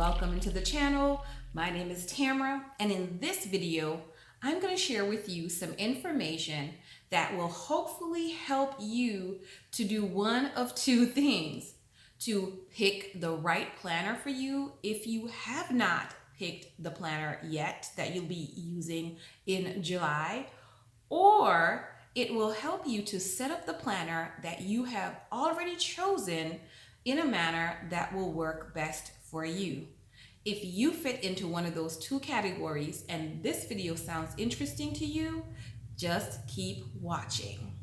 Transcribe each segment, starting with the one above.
welcome into the channel. My name is Tamara, and in this video, I'm going to share with you some information that will hopefully help you to do one of two things: to pick the right planner for you if you have not picked the planner yet that you'll be using in July, or it will help you to set up the planner that you have already chosen in a manner that will work best for you. If you fit into one of those two categories and this video sounds interesting to you, just keep watching.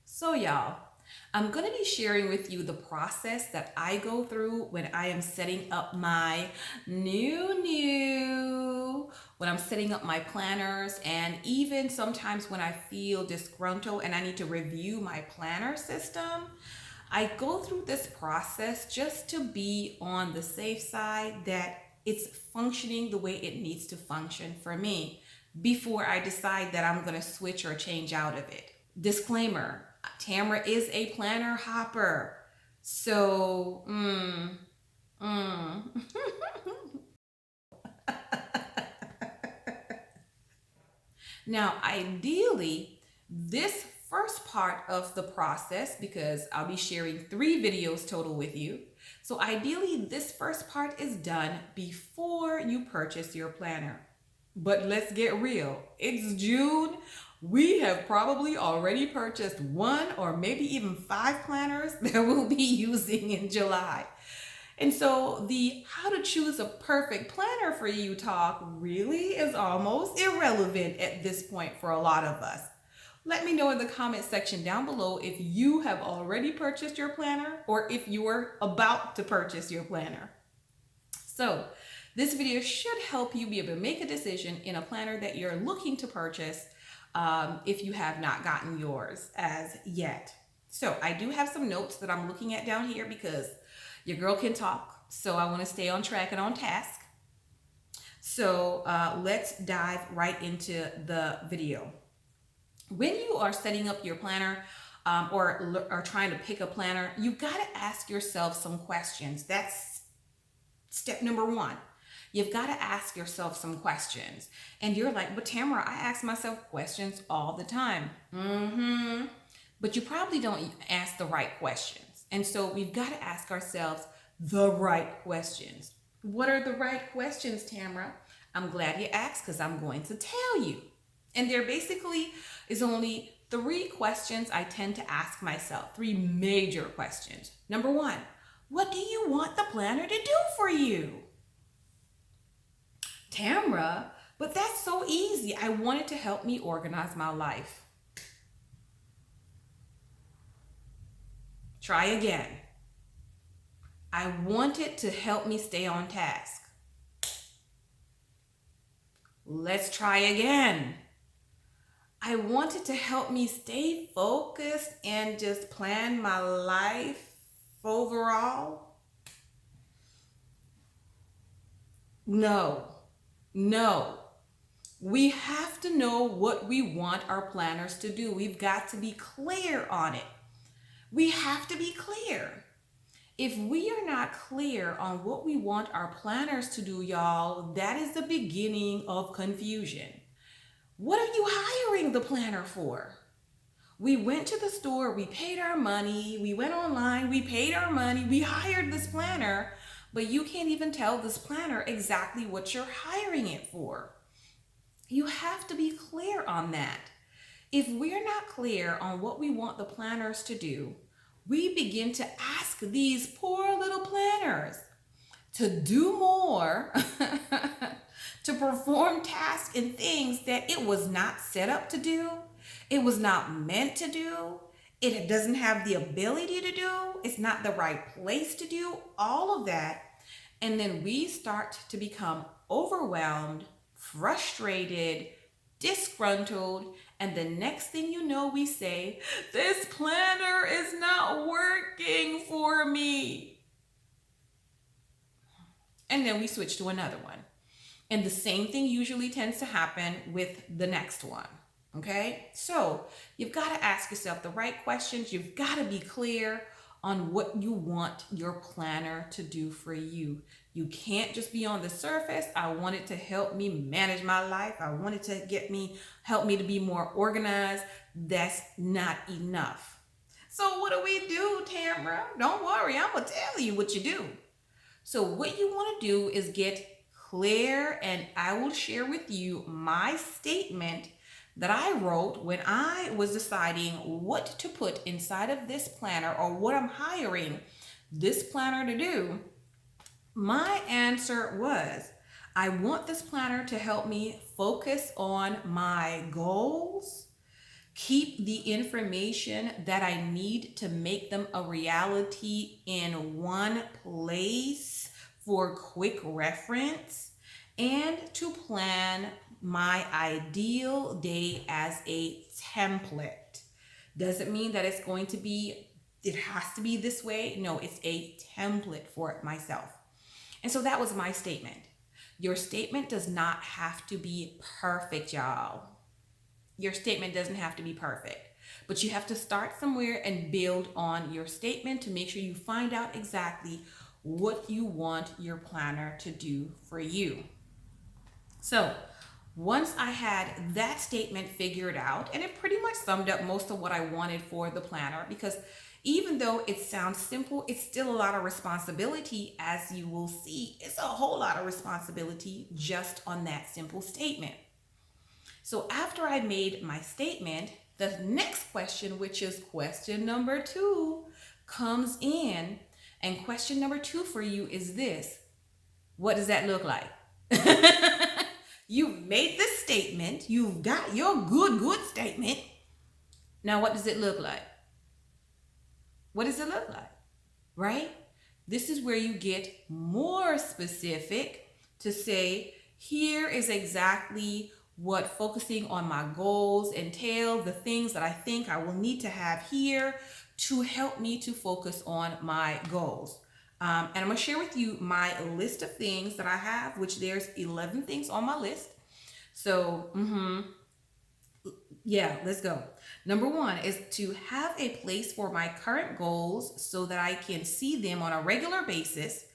So y'all, I'm going to be sharing with you the process that I go through when I am setting up my when I'm setting up my planners, and even sometimes when I feel disgruntled and I need to review my planner system. I go through this process just to be on the safe side that it's functioning the way it needs to function for me before I decide that I'm going to switch or change out of it. Disclaimer, Tamara is a planner hopper. So, Now, ideally, this first part of the process, because I'll be sharing 3 videos total with you. So ideally, this first part is done before you purchase your planner. But let's get real. It's June. We have probably already purchased 1 or maybe even 5 planners that we'll be using in July. And so the how to choose a perfect planner for you talk really is almost irrelevant at this point for a lot of us. Let me know in the comment section down below if you have already purchased your planner or if you are about to purchase your planner. So this video should help you be able to make a decision in a planner that you're looking to purchase if you have not gotten yours as yet. So I do have some notes that I'm looking at down here because your girl can talk, so I want to stay on track and on task. So let's dive right into the video. When you are setting up your planner or are trying to pick a planner, you got to ask yourself some questions. That's step number 1. You've got to ask yourself some questions. And you're like, but Tamara, I ask myself questions all the time. But you probably don't ask the right questions. And so we've got to ask ourselves the right questions. What are the right questions, Tamara? I'm glad you asked, because I'm going to tell you. And there basically is only 3 questions I tend to ask myself, 3 major questions. Number 1, what do you want the planner to do for you? Tamara, but that's so easy. I want it to help me organize my life. Try again. I want it to help me stay on task. Let's try again. I want it to help me stay focused and just plan my life overall. No. We have to know what we want our planners to do. We've got to be clear on it. We have to be clear. If we are not clear on what we want our planners to do, y'all, that is the beginning of confusion. What are you hiring the planner for? We went to the store, we paid our money, we went online, we paid our money, we hired this planner, but you can't even tell this planner exactly what you're hiring it for. You have to be clear on that. If we're not clear on what we want the planners to do, we begin to ask these poor little planners to do more, to perform tasks and things that it was not set up to do, it was not meant to do, it doesn't have the ability to do, it's not the right place to do, all of that. And then we start to become overwhelmed, frustrated, disgruntled, and the next thing you know, we say, this planner is not working for me. And then we switch to another one. And the same thing usually tends to happen with the next one. Okay? So you've got to ask yourself the right questions. You've got to be clear on what you want your planner to do for you. You can't just be on the surface. I want it to help me manage my life. I want it to help me to be more organized. That's not enough. So what do we do, Tamara? Don't worry, I'm gonna tell you what you do. So what you want to do is get clear, and I will share with you my statement that I wrote when I was deciding what to put inside of this planner, or what I'm hiring this planner to do. My answer was, I want this planner to help me focus on my goals, keep the information that I need to make them a reality in one place for quick reference, and to plan my ideal day as a template. Doesn't mean that it has to be this way. No, it's a template for myself. And so that was my statement. Your statement does not have to be perfect, y'all. Your statement doesn't have to be perfect, but you have to start somewhere and build on your statement to make sure you find out exactly what you want your planner to do for you. So once I had that statement figured out, and it pretty much summed up most of what I wanted for the planner, because even though it sounds simple, it's still a lot of responsibility. As you will see, it's a whole lot of responsibility just on that simple statement. So after I made my statement, the next question, which is question number 2, comes in. And question number 2 for you is this: what does that look like? You've made this statement. You've got your good statement. Now, what does it look like? What does it look like? Right? This is where you get more specific to say, here is exactly what focusing on my goals entail, the things that I think I will need to have here to help me to focus on my goals. And I'm going to share with you my list of things that I have, which there's 11 things on my list. So, yeah, let's go. Number 1 is to have a place for my current goals so that I can see them on a regular basis.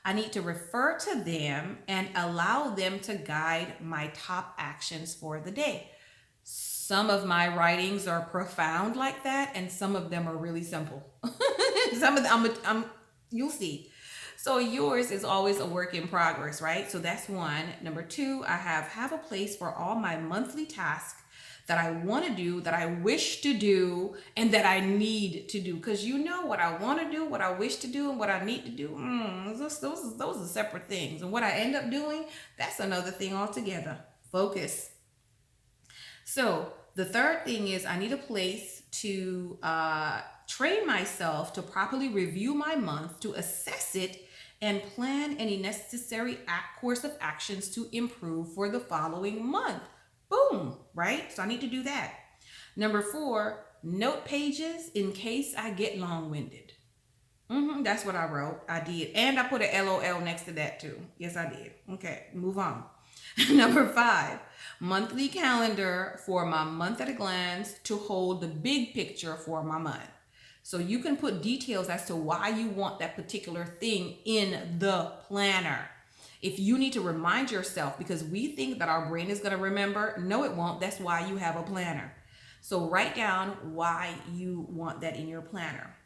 I need to refer to them and allow them to guide my top actions for the day. Some of my writings are profound like that, and some of them are really simple. Some of them, you'll see. So yours is always a work in progress, right? So that's 1. Number 2, I have a place for all my monthly tasks that I want to do, that I wish to do, and that I need to do. Because you know what I want to do, what I wish to do, and what I need to do, those are separate things. And what I end up doing, that's another thing altogether. Focus. So the third thing is I need a place to train myself to properly review my month, to assess it, and plan any necessary course of actions to improve for the following month. Boom, right? So I need to do that. Number 4, note pages in case I get long-winded. That's what I wrote. I did. And I put an LOL next to that too. Yes, I did. Okay, move on. Number 5, monthly calendar for my month at a glance to hold the big picture for my month. So you can put details as to why you want that particular thing in the planner. If you need to remind yourself, because we think that our brain is going to remember, no, it won't. That's why you have a planner. So write down why you want that in your planner.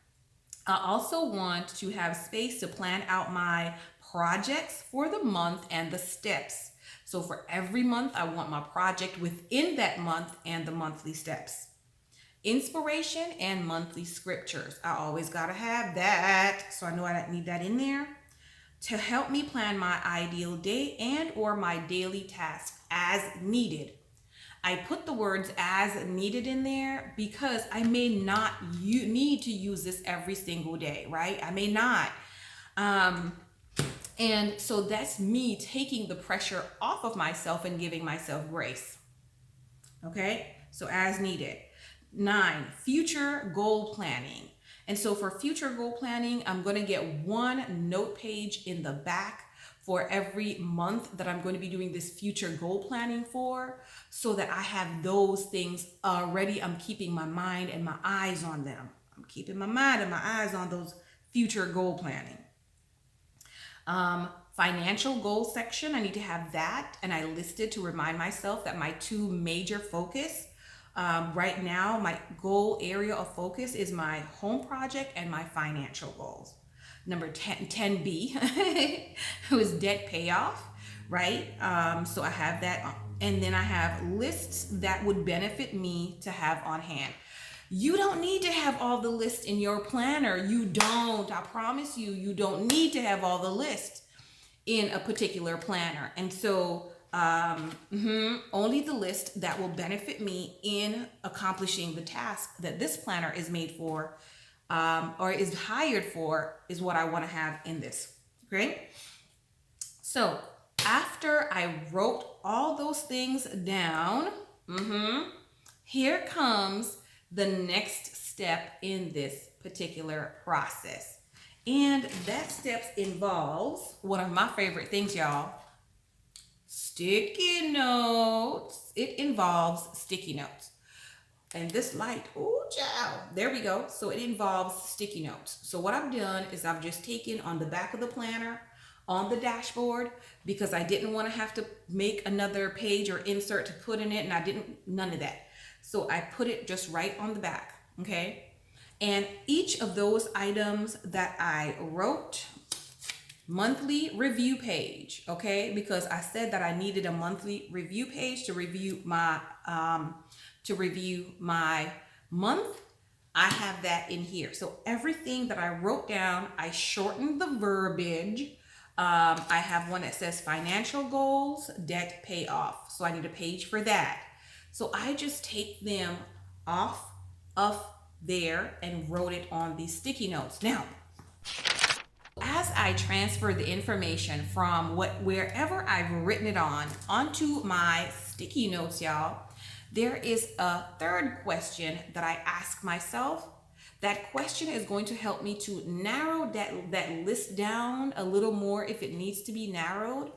I also want to have space to plan out my projects for the month and the steps. So for every month, I want my project within that month and the monthly steps. Inspiration and monthly scriptures. I always got to have that. So I know I need that in there to help me plan my ideal day and or my daily tasks as needed. I put the words as needed in there because I may not need to use this every single day, right? I may not. And so that's me taking the pressure off of myself and giving myself grace. Okay, so as needed. 9, future goal planning. And so for future goal planning, I'm going to get 1 note page in the back for every month that I'm going to be doing this future goal planning for, so that I have those things already. I'm keeping my mind and my eyes on them. I'm keeping my mind and my eyes on those future goal planning. Financial goal section, I need to have that, and I listed to remind myself that my two major focus right now, my goal area of focus is my home project and my financial goals. Number 10B was debt payoff, right? So I have that, and then I have lists that would benefit me to have on hand. You don't need to have all the lists in your planner. You don't. I promise you, you don't need to have all the lists in a particular planner. And so only the list that will benefit me in accomplishing the task that this planner is made for or is hired for is what I want to have in this. Okay? So after I wrote all those things down, here comes the next step in this particular process. And that step involves one of my favorite things, y'all, sticky notes. It involves sticky notes. And this light, oh child, there we go. So it involves sticky notes. So what I've done is I've just taken on the back of the planner, on the dashboard, because I didn't want to have to make another page or insert to put in it, and none of that. So I put it just right on the back, okay? And each of those items that I wrote, monthly review page, okay? Because I said that I needed a monthly review page to review my month. I have that in here. So everything that I wrote down, I shortened the verbiage. I have one that says financial goals, debt payoff. So I need a page for that. So I just take them off of there and wrote it on these sticky notes. Now, as I transfer the information from wherever I've written it onto my sticky notes, y'all, there is a third question that I ask myself. That question is going to help me to narrow that list down a little more if it needs to be narrowed,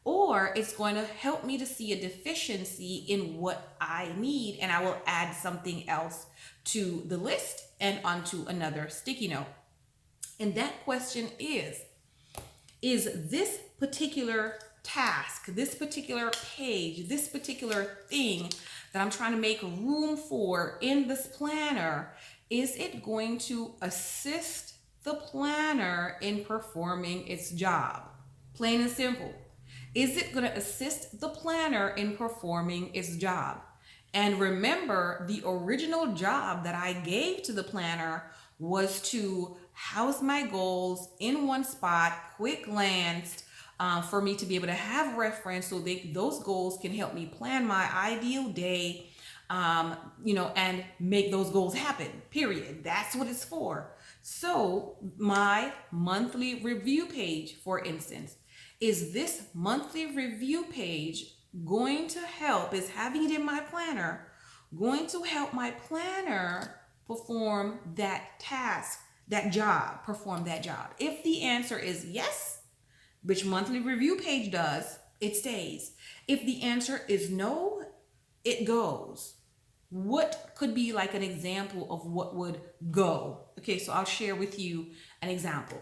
or it's going to help me to see a deficiency in what I need, and I will add something else to the list and onto another sticky note. And that question is this particular task, this particular page, this particular thing that I'm trying to make room for in this planner, is it going to assist the planner in performing its job? Plain and simple. Is it going to assist the planner in performing its job? And remember, the original job that I gave to the planner was to house my goals in one spot, quick glanced, for me to be able to have reference so those goals can help me plan my ideal day, and make those goals happen, period. That's what it's for. So my monthly review page, for instance, is this monthly review page going to help, is having it in my planner, going to help my planner perform that task, that job, perform that job? If the answer is yes, which monthly review page does, it stays. If the answer is no, it goes. What could be like an example of what would go? Okay, so I'll share with you an example.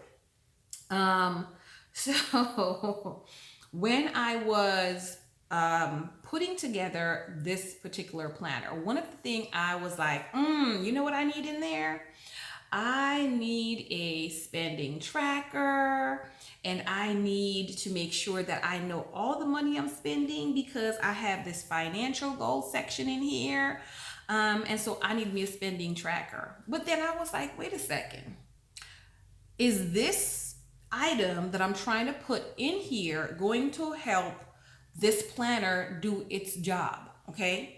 So when I was putting together this particular planner, one of the things I was like, you know what I need in there? I need a spending tracker, and I need to make sure that I know all the money I'm spending because I have this financial goal section in here. And so I need me a spending tracker. But then I was like, wait a second. Is this item that I'm trying to put in here going to help this planner do its job? Okay.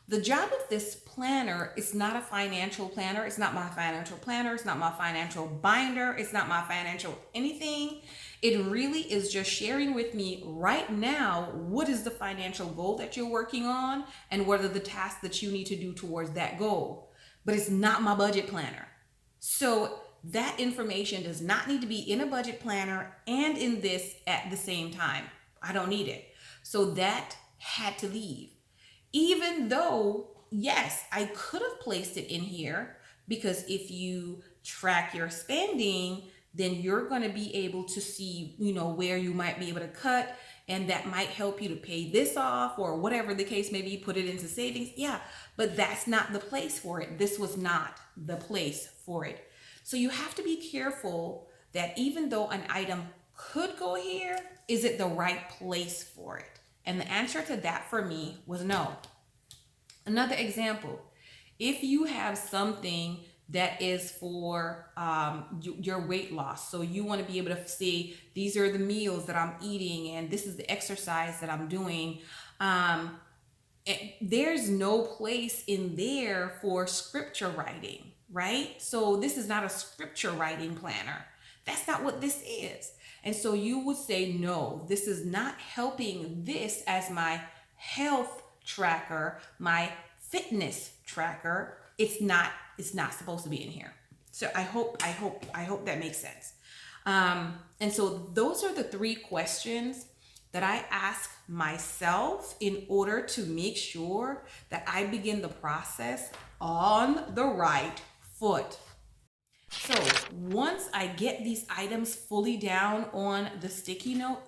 The job of this planner is not a financial planner. It's not my financial planner. It's not my financial binder. It's not my financial anything. It really is just sharing with me right now, what is the financial goal that you're working on and what are the tasks that you need to do towards that goal. But it's not my budget planner. So that information does not need to be in a budget planner and in this at the same time. I don't need it. So that had to leave. Even though, yes, I could have placed it in here because if you track your spending, then you're going to be able to see, where you might be able to cut, and that might help you to pay this off or whatever the case may be, put it into savings. Yeah, but that's not the place for it. This was not the place for it. So you have to be careful that even though an item could go here, is it the right place for it? And the answer to that for me was no. Another example, if you have something that is for your weight loss, so you want to be able to say, these are the meals that I'm eating and this is the exercise that I'm doing, there's no place in there for scripture writing, right? So this is not a scripture writing planner. That's not what this is. And so you would say, no, this is not helping this as my health tracker, my fitness tracker. It's not supposed to be in here. So I hope that makes sense. And so those are the 3 questions that I ask myself in order to make sure that I begin the process on the right foot. So once I get these items fully down on the sticky note,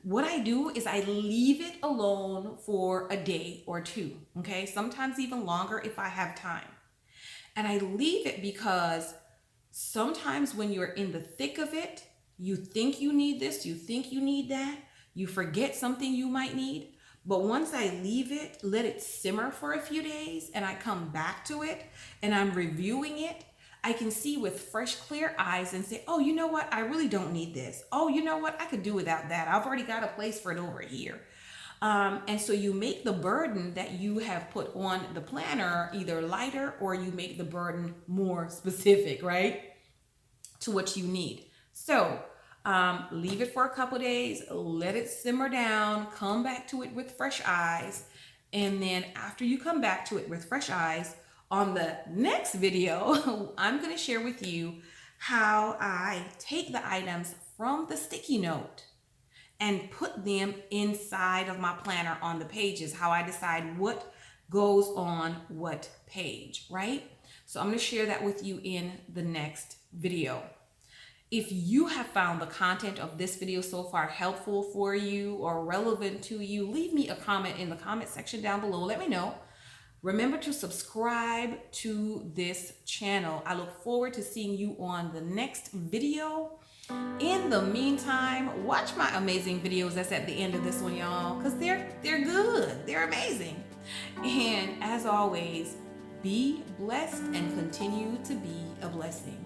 what I do is I leave it alone for a day or 2, okay? Sometimes even longer if I have time. And I leave it because sometimes when you're in the thick of it, you think you need this, you think you need that, you forget something you might need. But once I leave it, let it simmer for a few days, and I come back to it and I'm reviewing it, I can see with fresh, clear eyes and say, oh, you know what? I really don't need this. Oh, you know what? I could do without that. I've already got a place for it over here. And so you make the burden that you have put on the planner either lighter, or you make the burden more specific, right, to what you need. So leave it for a couple days, let it simmer down, come back to it with fresh eyes. And then after you come back to it with fresh eyes, on the next video, I'm going to share with you how I take the items from the sticky note and put them inside of my planner on the pages, how I decide what goes on what page, right? So I'm going to share that with you in the next video. If you have found the content of this video so far helpful for you or relevant to you, leave me a comment in the comment section down below. Let me know. Remember to subscribe to this channel. I look forward to seeing you on the next video. In the meantime, watch my amazing videos that's at the end of this one, y'all, because they're good. They're amazing. And as always, be blessed and continue to be a blessing.